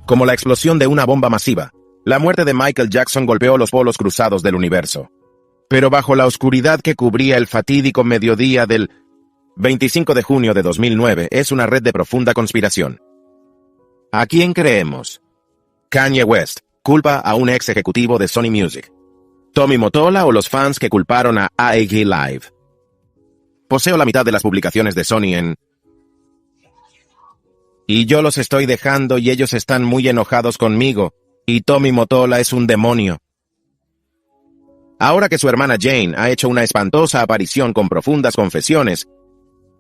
Como la explosión de una bomba masiva, la muerte de Michael Jackson golpeó los polos cruzados del universo. Pero bajo la oscuridad que cubría el fatídico mediodía del 25 de junio de 2009 es una red de profunda conspiración. ¿A quién creemos? Kanye West culpa a un ex ejecutivo de Sony Music. Tommy Mottola o los fans que culparon a AEG Live. Poseo la mitad de las publicaciones de Sony en... Y yo los estoy dejando y ellos están muy enojados conmigo, y Tommy Mottola es un demonio. Ahora que su hermana Jane ha hecho una espantosa aparición con profundas confesiones,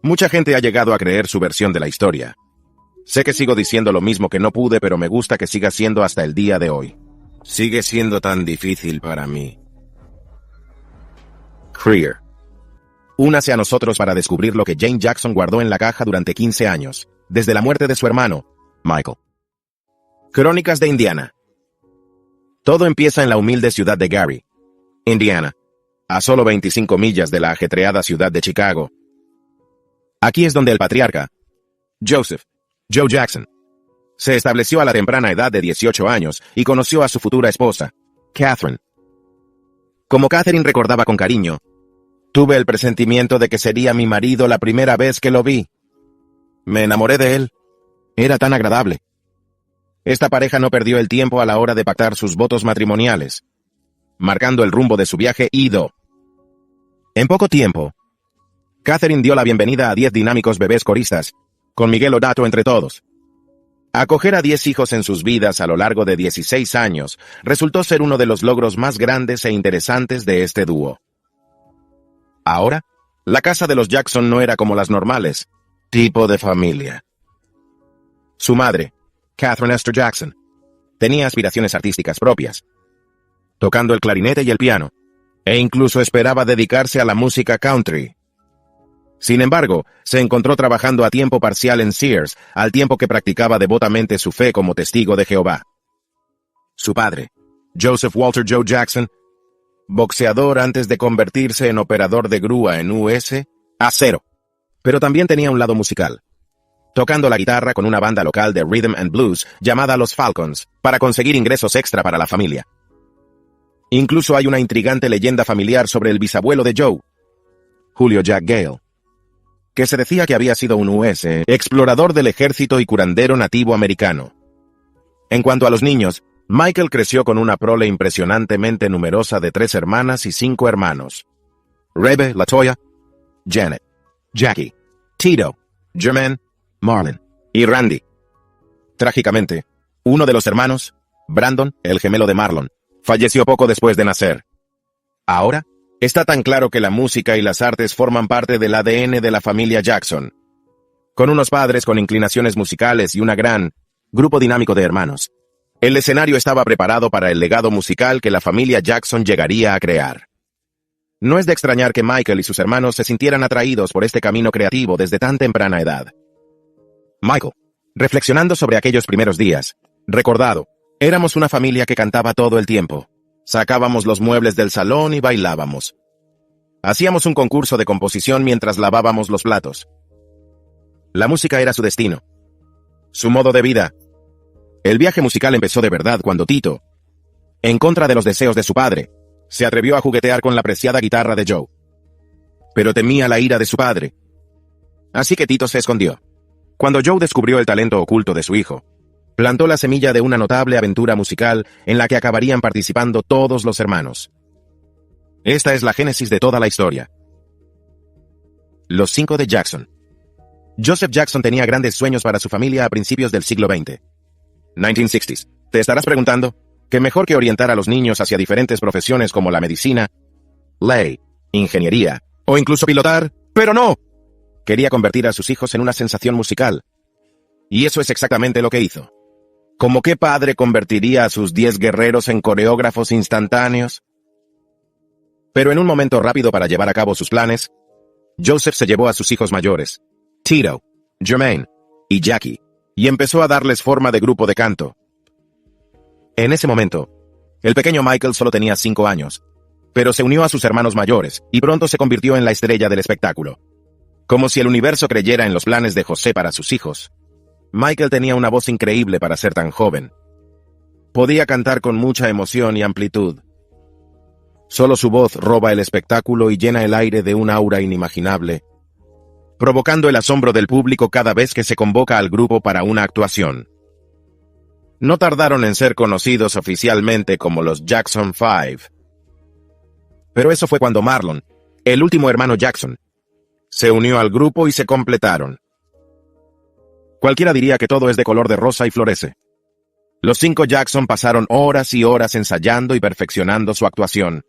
mucha gente ha llegado a creer su versión de la historia. Sé que sigo diciendo lo mismo que no pude, pero me gusta que siga siendo hasta el día de hoy. Sigue siendo tan difícil para mí. Creer. Únase a nosotros para descubrir lo que Jane Jackson guardó en la caja durante 15 años, desde la muerte de su hermano, Michael. Crónicas de Indiana. Todo empieza en la humilde ciudad de Gary, Indiana, a solo 25 millas de la ajetreada ciudad de Chicago. Aquí es donde el patriarca, Joe Jackson, se estableció a la temprana edad de 18 años y conoció a su futura esposa, Catherine. Como Catherine recordaba con cariño, tuve el presentimiento de que sería mi marido la primera vez que lo vi. Me enamoré de él. Era tan agradable. Esta pareja no perdió el tiempo a la hora de pactar sus votos matrimoniales, marcando el rumbo de su viaje ido. En poco tiempo, Catherine dio la bienvenida a 10 dinámicos bebés coristas, con Miguel Odato entre todos. Acoger a 10 hijos en sus vidas a lo largo de 16 años resultó ser uno de los logros más grandes e interesantes de este dúo. Ahora, la casa de los Jackson no era como las normales, tipo de familia. Su madre, Catherine Esther Jackson, tenía aspiraciones artísticas propias, tocando el clarinete y el piano, e incluso esperaba dedicarse a la música country. Sin embargo, se encontró trabajando a tiempo parcial en Sears, al tiempo que practicaba devotamente su fe como testigo de Jehová. Su padre, Joseph Walter Joe Jackson, boxeador antes de convertirse en operador de grúa en US, acero, pero también tenía un lado musical, tocando la guitarra con una banda local de rhythm and blues llamada Los Falcons, para conseguir ingresos extra para la familia. Incluso hay una intrigante leyenda familiar sobre el bisabuelo de Joe, Julio Jack Gale, que se decía que había sido un US explorador del ejército y curandero nativo americano. En cuanto a los niños, Michael creció con una prole impresionantemente numerosa de 3 hermanas y 5 hermanos: Rebe, LaToya, Janet, Jackie, Tito, Jermaine, Marlon y Randy. Trágicamente, uno de los hermanos, Brandon, el gemelo de Marlon, falleció poco después de nacer. Ahora, está tan claro que la música y las artes forman parte del ADN de la familia Jackson. Con unos padres con inclinaciones musicales y un gran grupo dinámico de hermanos, el escenario estaba preparado para el legado musical que la familia Jackson llegaría a crear. No es de extrañar que Michael y sus hermanos se sintieran atraídos por este camino creativo desde tan temprana edad. Michael, reflexionando sobre aquellos primeros días, recordado, éramos una familia que cantaba todo el tiempo. Sacábamos los muebles del salón y bailábamos. Hacíamos un concurso de composición mientras lavábamos los platos. La música era su destino, su modo de vida. El viaje musical empezó de verdad cuando Tito, en contra de los deseos de su padre, se atrevió a juguetear con la preciada guitarra de Joe. Pero temía la ira de su padre. Así que Tito se escondió. Cuando Joe descubrió el talento oculto de su hijo, plantó la semilla de una notable aventura musical en la que acabarían participando todos los hermanos. Esta es la génesis de toda la historia. Los 5 de Jackson. Joseph Jackson tenía grandes sueños para su familia a principios del siglo XX. 1960s. Te estarás preguntando, ¿qué mejor que orientar a los niños hacia diferentes profesiones como la medicina, ley, ingeniería, o incluso pilotar? ¡Pero no! Quería convertir a sus hijos en una sensación musical. Y eso es exactamente lo que hizo. ¿Cómo qué padre convertiría a sus 10 guerreros en coreógrafos instantáneos? Pero en un momento rápido para llevar a cabo sus planes, Joseph se llevó a sus hijos mayores, Tito, Jermaine y Jackie, y empezó a darles forma de grupo de canto. En ese momento, el pequeño Michael solo tenía 5 años, pero se unió a sus hermanos mayores y pronto se convirtió en la estrella del espectáculo. Como si el universo creyera en los planes de José para sus hijos, Michael tenía una voz increíble para ser tan joven. Podía cantar con mucha emoción y amplitud. Solo su voz roba el espectáculo y llena el aire de un aura inimaginable, provocando el asombro del público cada vez que se convoca al grupo para una actuación. No tardaron en ser conocidos oficialmente como los Jackson 5. Pero eso fue cuando Marlon, el último hermano Jackson, se unió al grupo y se completaron. Cualquiera diría que todo es de color de rosa y florece. Los 5 Jackson pasaron horas y horas ensayando y perfeccionando su actuación.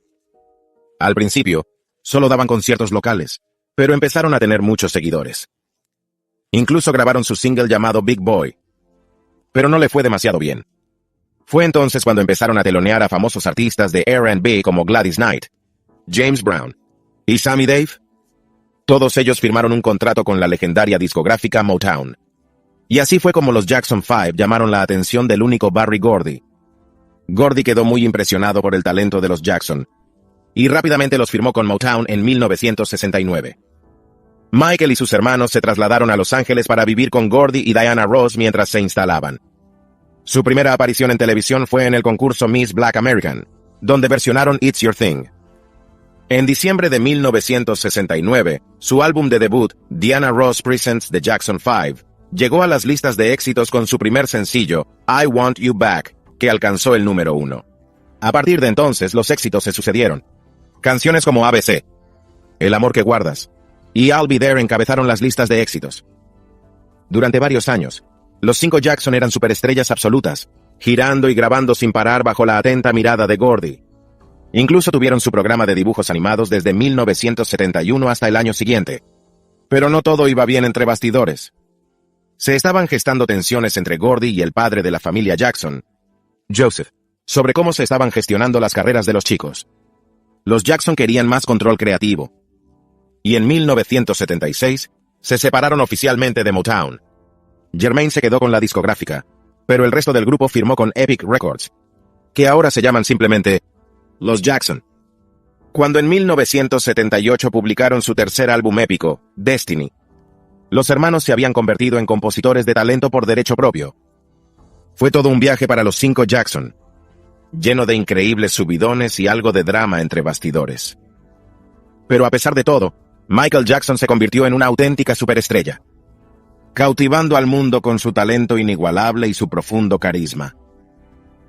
Al principio, solo daban conciertos locales, pero empezaron a tener muchos seguidores. Incluso grabaron su single llamado Big Boy, pero no le fue demasiado bien. Fue entonces cuando empezaron a telonear a famosos artistas de R&B como Gladys Knight, James Brown y Sammy Davis. Todos ellos firmaron un contrato con la legendaria discográfica Motown. Y así fue como los Jackson 5 llamaron la atención del único Berry Gordy. Gordy quedó muy impresionado por el talento de los Jackson, y rápidamente los firmó con Motown en 1969. Michael y sus hermanos se trasladaron a Los Ángeles para vivir con Gordy y Diana Ross mientras se instalaban. Su primera aparición en televisión fue en el concurso Miss Black American, donde versionaron It's Your Thing. En diciembre de 1969, su álbum de debut, Diana Ross Presents The Jackson 5, llegó a las listas de éxitos con su primer sencillo, I Want You Back, que alcanzó el número 1. A partir de entonces, los éxitos se sucedieron. Canciones como ABC, El amor que guardas, y I'll Be There encabezaron las listas de éxitos. Durante varios años, los 5 Jackson eran superestrellas absolutas, girando y grabando sin parar bajo la atenta mirada de Gordy. Incluso tuvieron su programa de dibujos animados desde 1971 hasta el año siguiente. Pero no todo iba bien entre bastidores. Se estaban gestando tensiones entre Gordy y el padre de la familia Jackson, Joseph, sobre cómo se estaban gestionando las carreras de los chicos. Los Jackson querían más control creativo. Y en 1976, se separaron oficialmente de Motown. Jermaine se quedó con la discográfica, pero el resto del grupo firmó con Epic Records, que ahora se llaman simplemente Los Jackson. Cuando en 1978 publicaron su tercer álbum épico, Destiny, los hermanos se habían convertido en compositores de talento por derecho propio. Fue todo un viaje para los 5 Jackson, lleno de increíbles subidones y algo de drama entre bastidores. Pero a pesar de todo, Michael Jackson se convirtió en una auténtica superestrella, cautivando al mundo con su talento inigualable y su profundo carisma.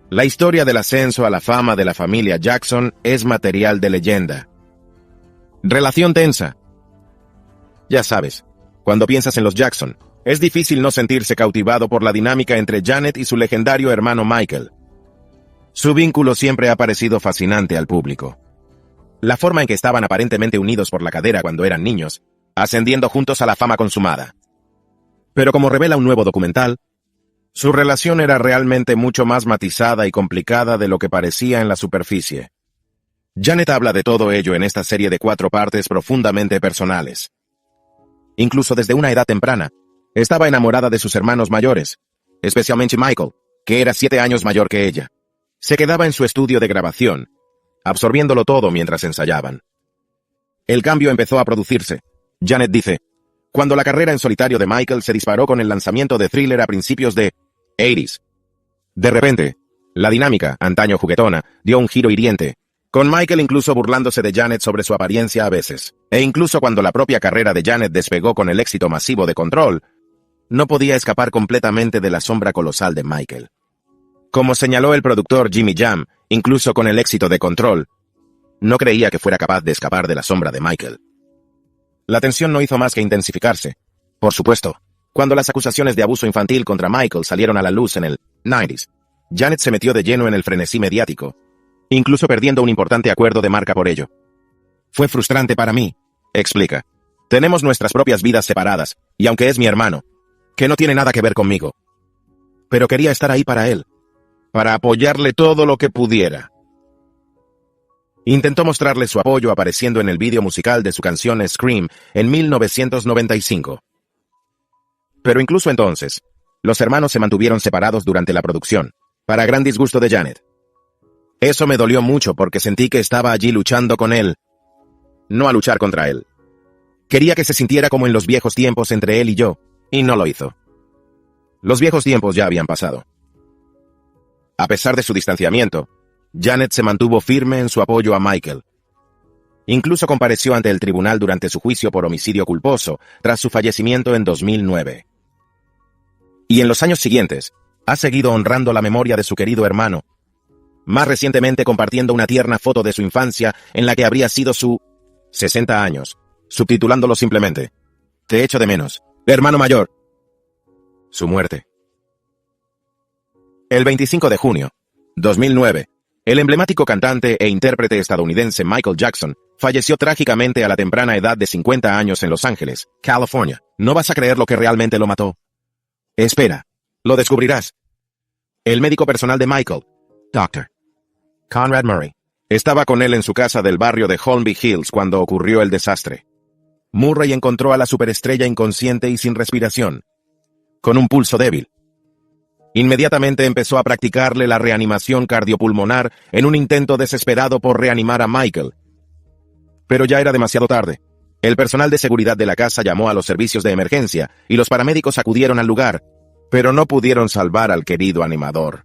La historia del ascenso a la fama de la familia Jackson es material de leyenda. Relación tensa. Ya sabes, cuando piensas en los Jackson, es difícil no sentirse cautivado por la dinámica entre Janet y su legendario hermano Michael. Su vínculo siempre ha parecido fascinante al público. La forma en que estaban aparentemente unidos por la cadera cuando eran niños, ascendiendo juntos a la fama consumada. Pero como revela un nuevo documental, su relación era realmente mucho más matizada y complicada de lo que parecía en la superficie. Janet habla de todo ello en esta serie de 4 partes profundamente personales. Incluso desde una edad temprana, estaba enamorada de sus hermanos mayores, especialmente Michael, que era 7 años mayor que ella. Se quedaba en su estudio de grabación, absorbiéndolo todo mientras ensayaban. El cambio empezó a producirse. Janet dice, cuando la carrera en solitario de Michael se disparó con el lanzamiento de Thriller a principios de 80s. De repente, la dinámica, antaño juguetona, dio un giro hiriente, con Michael incluso burlándose de Janet sobre su apariencia a veces. E incluso cuando la propia carrera de Janet despegó con el éxito masivo de Control, no podía escapar completamente de la sombra colosal de Michael. Como señaló el productor Jimmy Jam, incluso con el éxito de Control, no creía que fuera capaz de escapar de la sombra de Michael. La tensión no hizo más que intensificarse. Por supuesto, cuando las acusaciones de abuso infantil contra Michael salieron a la luz en el 90s, Janet se metió de lleno en el frenesí mediático, incluso perdiendo un importante acuerdo de marca por ello. Fue frustrante para mí, explica. Tenemos nuestras propias vidas separadas, y aunque es mi hermano, que no tiene nada que ver conmigo. Pero quería estar ahí para él, para apoyarle todo lo que pudiera. Intentó mostrarle su apoyo apareciendo en el vídeo musical de su canción Scream en 1995. Pero incluso entonces, los hermanos se mantuvieron separados durante la producción, para gran disgusto de Janet. Eso me dolió mucho porque sentí que estaba allí luchando con él, no a luchar contra él. Quería que se sintiera como en los viejos tiempos entre él y yo, y no lo hizo. Los viejos tiempos ya habían pasado. A pesar de su distanciamiento, Janet se mantuvo firme en su apoyo a Michael. Incluso compareció ante el tribunal durante su juicio por homicidio culposo, tras su fallecimiento en 2009. Y en los años siguientes, ha seguido honrando la memoria de su querido hermano, más recientemente compartiendo una tierna foto de su infancia en la que habría sido su 60 años, subtitulándolo simplemente: "Te echo de menos, hermano mayor". Su muerte. El 25 de junio, 2009, el emblemático cantante e intérprete estadounidense Michael Jackson falleció trágicamente a la temprana edad de 50 años en Los Ángeles, California. No vas a creer lo que realmente lo mató. Espera, lo descubrirás. El médico personal de Michael, Dr. Conrad Murray, estaba con él en su casa del barrio de Holmby Hills cuando ocurrió el desastre. Murray encontró a la superestrella inconsciente y sin respiración, con un pulso débil. Inmediatamente empezó a practicarle la reanimación cardiopulmonar en un intento desesperado por reanimar a Michael. Pero ya era demasiado tarde. El personal de seguridad de la casa llamó a los servicios de emergencia y los paramédicos acudieron al lugar, pero no pudieron salvar al querido animador.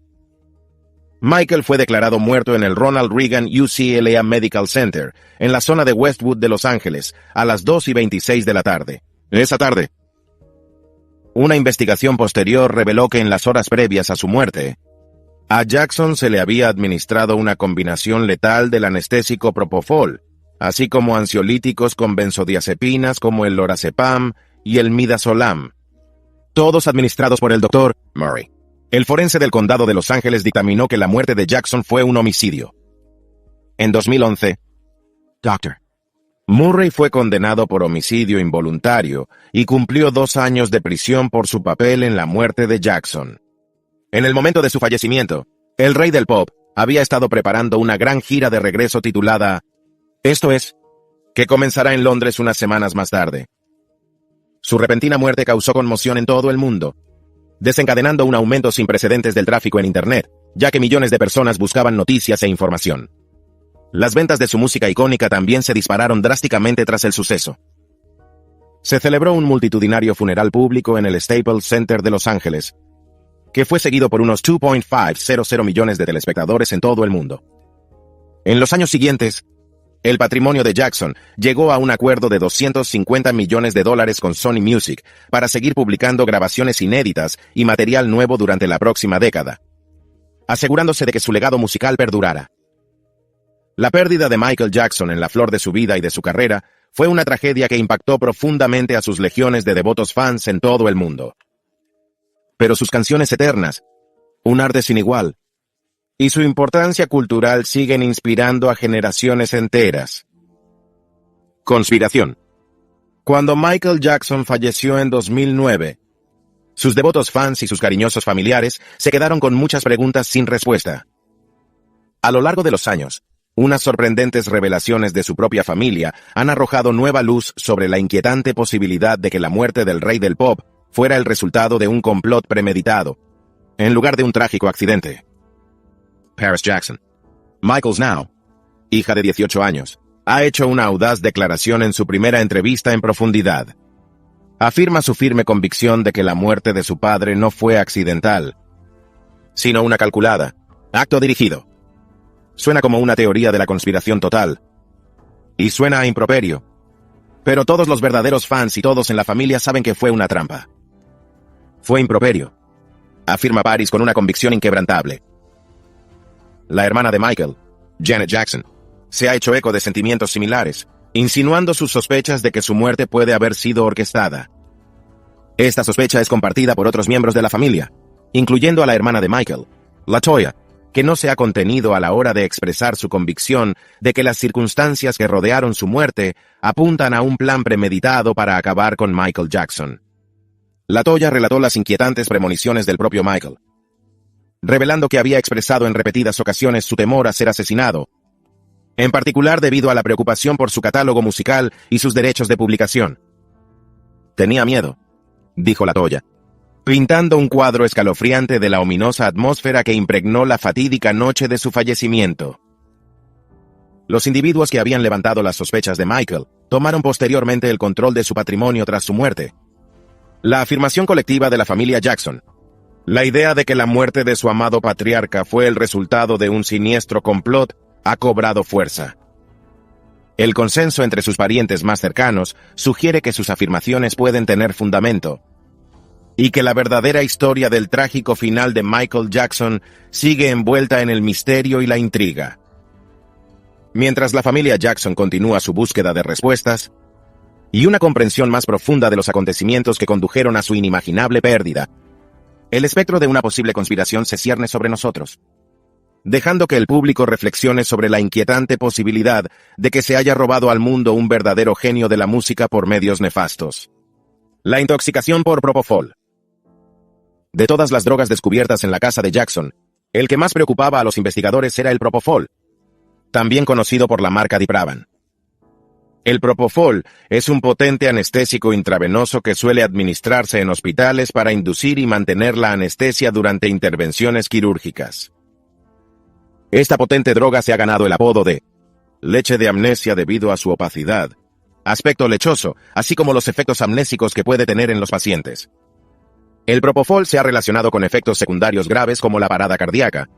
Michael fue declarado muerto en el Ronald Reagan UCLA Medical Center, en la zona de Westwood de Los Ángeles, a las 2:26 de la tarde. Esa tarde, una investigación posterior reveló que en las horas previas a su muerte, a Jackson se le había administrado una combinación letal del anestésico Propofol, así como ansiolíticos con benzodiazepinas como el lorazepam y el midazolam, todos administrados por el Dr. Murray. El forense del condado de Los Ángeles dictaminó que la muerte de Jackson fue un homicidio. En 2011, Dr. Murray fue condenado por homicidio involuntario y cumplió 2 años de prisión por su papel en la muerte de Jackson. En el momento de su fallecimiento, el rey del pop había estado preparando una gran gira de regreso titulada Esto es, que comenzará en Londres unas semanas más tarde. Su repentina muerte causó conmoción en todo el mundo, desencadenando un aumento sin precedentes del tráfico en Internet, ya que millones de personas buscaban noticias e información. Las ventas de su música icónica también se dispararon drásticamente tras el suceso. Se celebró un multitudinario funeral público en el Staples Center de Los Ángeles, que fue seguido por unos 2.500 millones de telespectadores en todo el mundo. En los años siguientes, el patrimonio de Jackson llegó a un acuerdo de $250 millones con Sony Music para seguir publicando grabaciones inéditas y material nuevo durante la próxima década, asegurándose de que su legado musical perdurara. La pérdida de Michael Jackson en la flor de su vida y de su carrera fue una tragedia que impactó profundamente a sus legiones de devotos fans en todo el mundo. Pero sus canciones eternas, un arte sin igual, y su importancia cultural siguen inspirando a generaciones enteras. Conspiración. Cuando Michael Jackson falleció en 2009, sus devotos fans y sus cariñosos familiares se quedaron con muchas preguntas sin respuesta. A lo largo de los años, unas sorprendentes revelaciones de su propia familia han arrojado nueva luz sobre la inquietante posibilidad de que la muerte del rey del pop fuera el resultado de un complot premeditado, en lugar de un trágico accidente. Paris Jackson, Michael's Now, hija de 18 años, ha hecho una audaz declaración en su primera entrevista en profundidad. Afirma su firme convicción de que la muerte de su padre no fue accidental, sino una calculada, acto dirigido. Suena como una teoría de la conspiración total. Y suena a improperio. Pero todos los verdaderos fans y todos en la familia saben que fue una trampa. Fue improperio, afirma Paris con una convicción inquebrantable. La hermana de Michael, Janet Jackson, se ha hecho eco de sentimientos similares, insinuando sus sospechas de que su muerte puede haber sido orquestada. Esta sospecha es compartida por otros miembros de la familia, incluyendo a la hermana de Michael, LaToya, que no se ha contenido a la hora de expresar su convicción de que las circunstancias que rodearon su muerte apuntan a un plan premeditado para acabar con Michael Jackson. LaToya relató las inquietantes premoniciones del propio Michael, revelando que había expresado en repetidas ocasiones su temor a ser asesinado, en particular debido a la preocupación por su catálogo musical y sus derechos de publicación. Tenía miedo, dijo LaToya, pintando un cuadro escalofriante de la ominosa atmósfera que impregnó la fatídica noche de su fallecimiento. Los individuos que habían levantado las sospechas de Michael tomaron posteriormente el control de su patrimonio tras su muerte. La afirmación colectiva de la familia Jackson, La idea de que la muerte de su amado patriarca fue el resultado de un siniestro complot ha cobrado fuerza. El consenso entre sus parientes más cercanos sugiere que sus afirmaciones pueden tener fundamento, y que la verdadera historia del trágico final de Michael Jackson sigue envuelta en el misterio y la intriga. Mientras la familia Jackson continúa su búsqueda de respuestas y una comprensión más profunda de los acontecimientos que condujeron a su inimaginable pérdida, el espectro de una posible conspiración se cierne sobre nosotros, dejando que el público reflexione sobre la inquietante posibilidad de que se haya robado al mundo un verdadero genio de la música por medios nefastos. La intoxicación por propofol. De todas las drogas descubiertas en la casa de Jackson, el que más preocupaba a los investigadores era el propofol, también conocido por la marca Dipravan. El propofol es un potente anestésico intravenoso que suele administrarse en hospitales para inducir y mantener la anestesia durante intervenciones quirúrgicas. Esta potente droga se ha ganado el apodo de leche de amnesia debido a su opacidad, aspecto lechoso, así como los efectos amnésicos que puede tener en los pacientes. El propofol se ha relacionado con efectos secundarios graves como la parada cardíaca,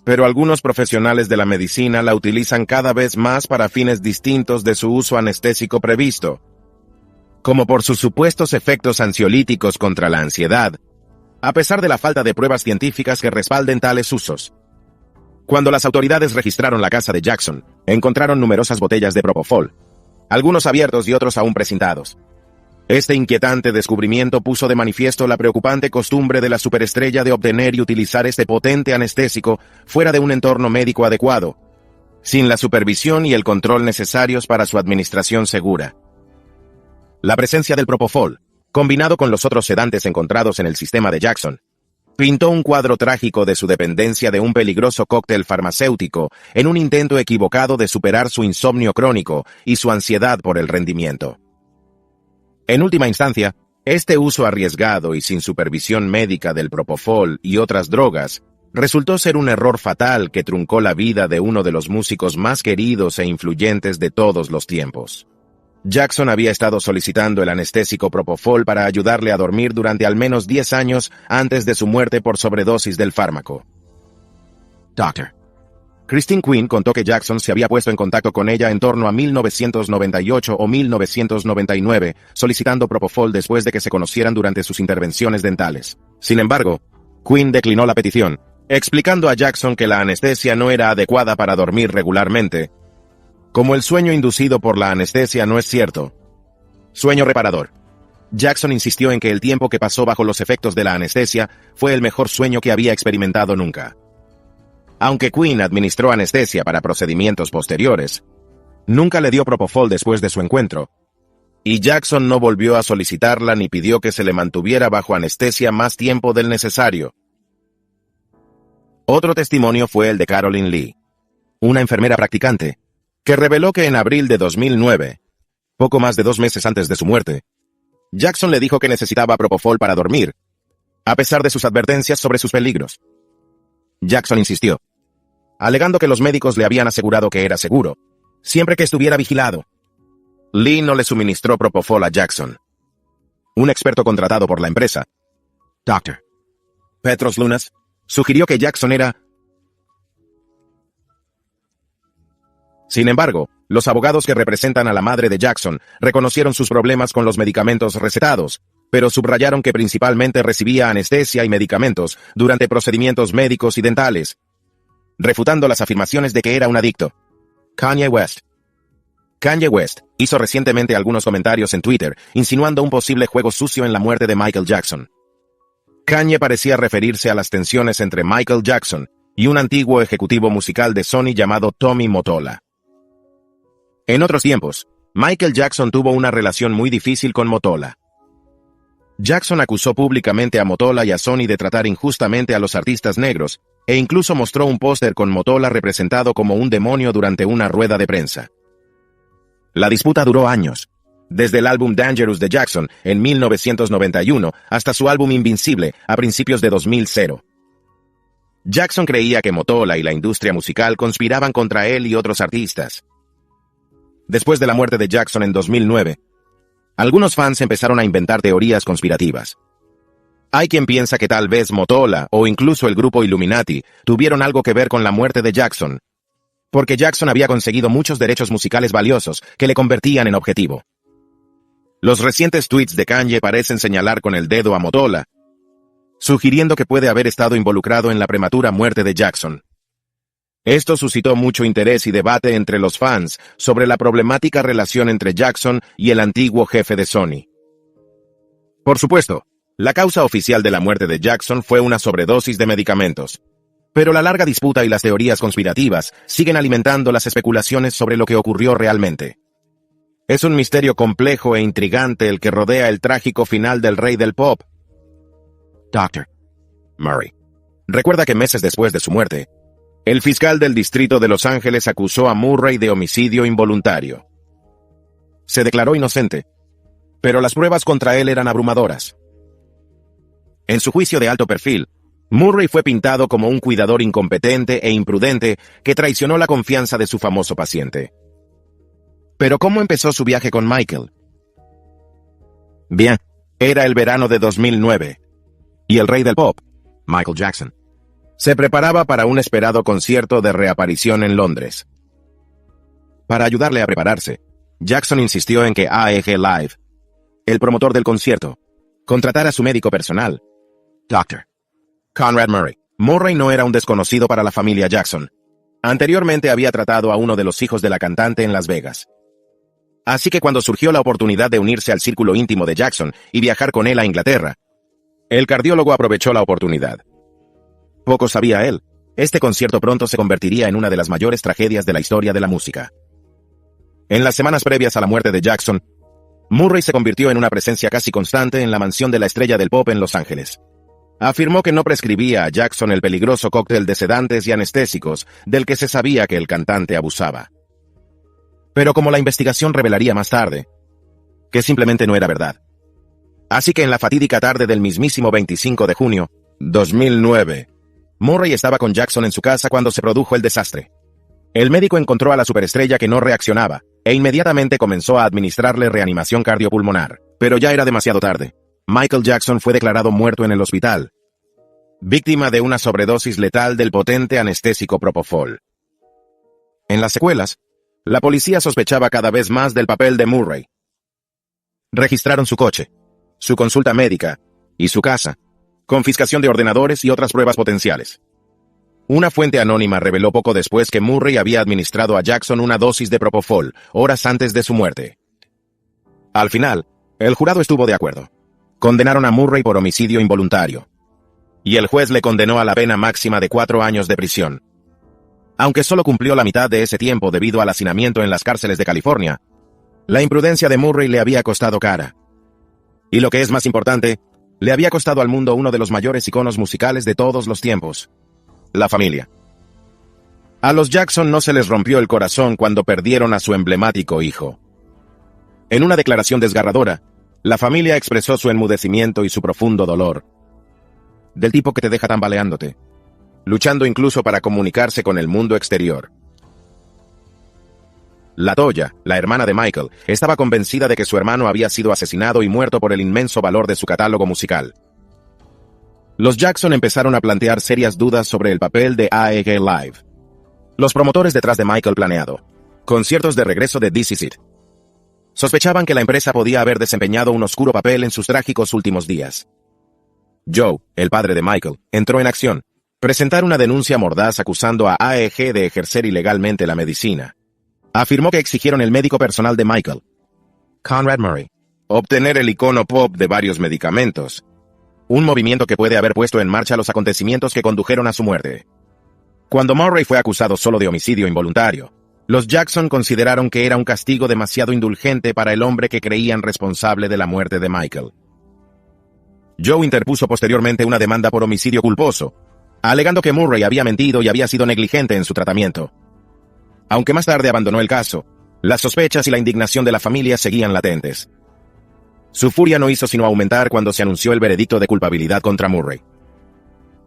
pero algunos profesionales de la medicina la utilizan cada vez más para fines distintos de su uso anestésico previsto, como por sus supuestos efectos ansiolíticos contra la ansiedad, a pesar de la falta de pruebas científicas que respalden tales usos. Cuando las autoridades registraron la casa de Jackson, encontraron numerosas botellas de propofol, algunos abiertos y otros aún precintados. Este inquietante descubrimiento puso de manifiesto la preocupante costumbre de la superestrella de obtener y utilizar este potente anestésico fuera de un entorno médico adecuado, sin la supervisión y el control necesarios para su administración segura. La presencia del propofol, combinado con los otros sedantes encontrados en el sistema de Jackson, pintó un cuadro trágico de su dependencia de un peligroso cóctel farmacéutico en un intento equivocado de superar su insomnio crónico y su ansiedad por el rendimiento. En última instancia, este uso arriesgado y sin supervisión médica del propofol y otras drogas resultó ser un error fatal que truncó la vida de uno de los músicos más queridos e influyentes de todos los tiempos. Jackson había estado solicitando el anestésico propofol para ayudarle a dormir durante al menos 10 años antes de su muerte por sobredosis del fármaco. Dr. Christine Quinn contó que Jackson se había puesto en contacto con ella en torno a 1998 o 1999, solicitando propofol después de que se conocieran durante sus intervenciones dentales. Sin embargo, Quinn declinó la petición, explicando a Jackson que la anestesia no era adecuada para dormir regularmente, como el sueño inducido por la anestesia no es cierto. Sueño reparador. Jackson insistió en que el tiempo que pasó bajo los efectos de la anestesia fue el mejor sueño que había experimentado nunca. Aunque Quinn administró anestesia para procedimientos posteriores, nunca le dio propofol después de su encuentro, y Jackson no volvió a solicitarla ni pidió que se le mantuviera bajo anestesia más tiempo del necesario. Otro testimonio fue el de Carolyn Lee, una enfermera practicante, que reveló que en abril de 2009, poco más de 2 meses antes de su muerte, Jackson le dijo que necesitaba propofol para dormir, a pesar de sus advertencias sobre sus peligros. Jackson insistió, alegando que los médicos le habían asegurado que era seguro, siempre que estuviera vigilado. Lee no le suministró propofol a Jackson. Un experto contratado por la empresa, Dr. Petros Lunas, sugirió que Jackson era... Sin embargo, los abogados que representan a la madre de Jackson reconocieron sus problemas con los medicamentos recetados, pero subrayaron que principalmente recibía anestesia y medicamentos durante procedimientos médicos y dentales, refutando las afirmaciones de que era un adicto. Kanye West. Kanye West hizo recientemente algunos comentarios en Twitter insinuando un posible juego sucio en la muerte de Michael Jackson. Kanye parecía referirse a las tensiones entre Michael Jackson y un antiguo ejecutivo musical de Sony llamado Tommy Mottola. En otros tiempos, Michael Jackson tuvo una relación muy difícil con Mottola. Jackson acusó públicamente a Mottola y a Sony de tratar injustamente a los artistas negros, e incluso mostró un póster con Mottola representado como un demonio durante una rueda de prensa. La disputa duró años, desde el álbum Dangerous de Jackson en 1991 hasta su álbum Invincible a principios de 2000. Jackson creía que Mottola y la industria musical conspiraban contra él y otros artistas. Después de la muerte de Jackson en 2009, algunos fans empezaron a inventar teorías conspirativas. Hay quien piensa que tal vez Mottola o incluso el grupo Illuminati tuvieron algo que ver con la muerte de Jackson, porque Jackson había conseguido muchos derechos musicales valiosos que le convertían en objetivo. Los recientes tweets de Kanye parecen señalar con el dedo a Mottola, sugiriendo que puede haber estado involucrado en la prematura muerte de Jackson. Esto suscitó mucho interés y debate entre los fans sobre la problemática relación entre Jackson y el antiguo jefe de Sony. Por supuesto, la causa oficial de la muerte de Jackson fue una sobredosis de medicamentos. Pero la larga disputa y las teorías conspirativas siguen alimentando las especulaciones sobre lo que ocurrió realmente. Es un misterio complejo e intrigante el que rodea el trágico final del rey del pop. Dr. Murray. Recuerda que meses después de su muerte, el fiscal del distrito de Los Ángeles acusó a Murray de homicidio involuntario. Se declaró inocente, pero las pruebas contra él eran abrumadoras. En su juicio de alto perfil, Murray fue pintado como un cuidador incompetente e imprudente que traicionó la confianza de su famoso paciente. Pero ¿cómo empezó su viaje con Michael? Bien, era el verano de 2009, y el rey del pop, Michael Jackson, se preparaba para un esperado concierto de reaparición en Londres. Para ayudarle a prepararse, Jackson insistió en que AEG Live, el promotor del concierto, contratara a su médico personal, Dr. Conrad Murray. Murray no era un desconocido para la familia Jackson. Anteriormente había tratado a uno de los hijos de la cantante en Las Vegas. Así que cuando surgió la oportunidad de unirse al círculo íntimo de Jackson y viajar con él a Inglaterra, el cardiólogo aprovechó la oportunidad. Poco sabía él, este concierto pronto se convertiría en una de las mayores tragedias de la historia de la música. En las semanas previas a la muerte de Jackson, Murray se convirtió en una presencia casi constante en la mansión de la estrella del pop en Los Ángeles. Afirmó que no prescribía a Jackson el peligroso cóctel de sedantes y anestésicos del que se sabía que el cantante abusaba. Pero como la investigación revelaría más tarde, que simplemente no era verdad. Así que en la fatídica tarde del mismísimo 25 de junio, 2009, Murray estaba con Jackson en su casa cuando se produjo el desastre. El médico encontró a la superestrella que no reaccionaba, e inmediatamente comenzó a administrarle reanimación cardiopulmonar. Pero ya era demasiado tarde. Michael Jackson fue declarado muerto en el hospital, víctima de una sobredosis letal del potente anestésico Propofol. En las secuelas, la policía sospechaba cada vez más del papel de Murray. Registraron su coche, su consulta médica y su casa, confiscación de ordenadores y otras pruebas potenciales. Una fuente anónima reveló poco después que Murray había administrado a Jackson una dosis de Propofol horas antes de su muerte. Al final, el jurado estuvo de acuerdo. Condenaron a Murray por homicidio involuntario. Y el juez le condenó a la pena máxima de 4 años de prisión. Aunque solo cumplió la mitad de ese tiempo debido al hacinamiento en las cárceles de California, la imprudencia de Murray le había costado cara. Y lo que es más importante, le había costado al mundo uno de los mayores iconos musicales de todos los tiempos: la familia. A los Jackson no se les rompió el corazón cuando perdieron a su emblemático hijo. En una declaración desgarradora, la familia expresó su enmudecimiento y su profundo dolor. Del tipo que te deja tambaleándote, luchando incluso para comunicarse con el mundo exterior. LaToya, la hermana de Michael, estaba convencida de que su hermano había sido asesinado y muerto por el inmenso valor de su catálogo musical. Los Jackson empezaron a plantear serias dudas sobre el papel de AEG Live. Los promotores detrás de Michael planeado conciertos de regreso de This Is It sospechaban que la empresa podía haber desempeñado un oscuro papel en sus trágicos últimos días. Joe, el padre de Michael, entró en acción. Presentar una denuncia mordaz acusando a AEG de ejercer ilegalmente la medicina. Afirmó que exigieron el médico personal de Michael, Conrad Murray, obtener el icono pop de varios medicamentos. Un movimiento que puede haber puesto en marcha los acontecimientos que condujeron a su muerte. Cuando Murray fue acusado solo de homicidio involuntario, los Jackson consideraron que era un castigo demasiado indulgente para el hombre que creían responsable de la muerte de Michael. Joe interpuso posteriormente una demanda por homicidio culposo, alegando que Murray había mentido y había sido negligente en su tratamiento. Aunque más tarde abandonó el caso, las sospechas y la indignación de la familia seguían latentes. Su furia no hizo sino aumentar cuando se anunció el veredicto de culpabilidad contra Murray.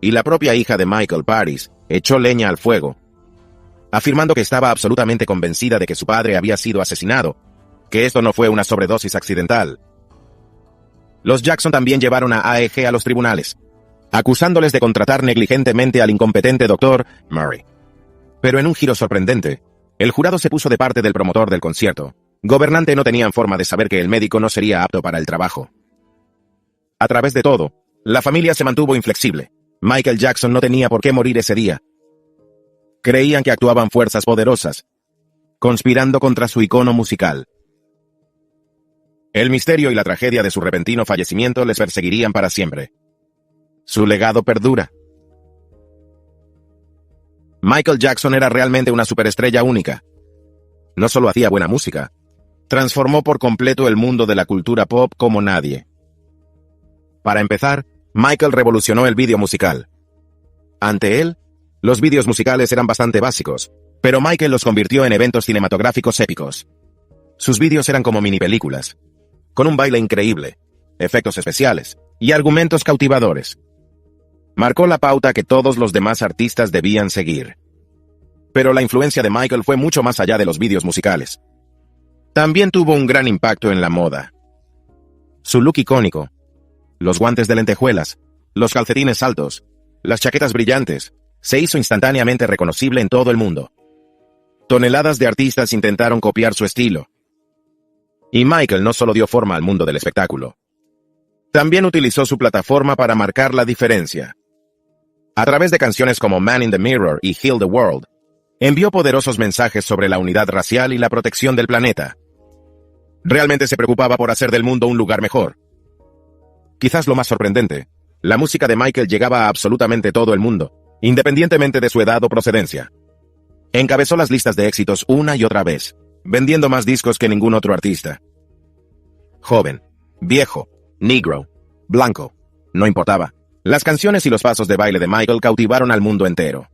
Y la propia hija de Michael, Paris, echó leña al fuego, afirmando que estaba absolutamente convencida de que su padre había sido asesinado, que esto no fue una sobredosis accidental. Los Jackson también llevaron a AEG a los tribunales, acusándoles de contratar negligentemente al incompetente Dr. Murray. Pero en un giro sorprendente, el jurado se puso de parte del promotor del concierto. Gobernante no tenían forma de saber que el médico no sería apto para el trabajo. A través de todo, la familia se mantuvo inflexible. Michael Jackson no tenía por qué morir ese día. Creían que actuaban fuerzas poderosas, conspirando contra su icono musical. El misterio y la tragedia de su repentino fallecimiento les perseguirían para siempre. Su legado perdura. Michael Jackson era realmente una superestrella única. No solo hacía buena música, transformó por completo el mundo de la cultura pop como nadie. Para empezar, Michael revolucionó el vídeo musical. Ante él, los vídeos musicales eran bastante básicos, pero Michael los convirtió en eventos cinematográficos épicos. Sus vídeos eran como mini películas, con un baile increíble, efectos especiales y argumentos cautivadores. Marcó la pauta que todos los demás artistas debían seguir. Pero la influencia de Michael fue mucho más allá de los vídeos musicales. También tuvo un gran impacto en la moda. Su look icónico, los guantes de lentejuelas, los calcetines altos, las chaquetas brillantes, se hizo instantáneamente reconocible en todo el mundo. Toneladas de artistas intentaron copiar su estilo. Y Michael no solo dio forma al mundo del espectáculo, también utilizó su plataforma para marcar la diferencia. A través de canciones como Man in the Mirror y Heal the World, envió poderosos mensajes sobre la unidad racial y la protección del planeta. Realmente se preocupaba por hacer del mundo un lugar mejor. Quizás lo más sorprendente, la música de Michael llegaba a absolutamente todo el mundo, independientemente de su edad o procedencia. Encabezó las listas de éxitos una y otra vez, vendiendo más discos que ningún otro artista. Joven, viejo, negro, blanco, no importaba. Las canciones y los pasos de baile de Michael cautivaron al mundo entero.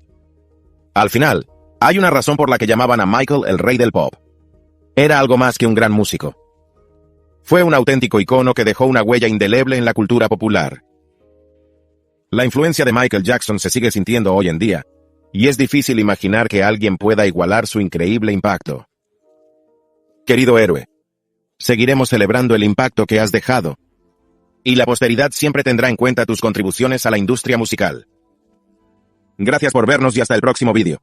Al final, hay una razón por la que llamaban a Michael el rey del pop. Era algo más que un gran músico. Fue un auténtico icono que dejó una huella indeleble en la cultura popular. La influencia de Michael Jackson se sigue sintiendo hoy en día, y es difícil imaginar que alguien pueda igualar su increíble impacto. Querido héroe, seguiremos celebrando el impacto que has dejado, y la posteridad siempre tendrá en cuenta tus contribuciones a la industria musical. Gracias por vernos y hasta el próximo vídeo.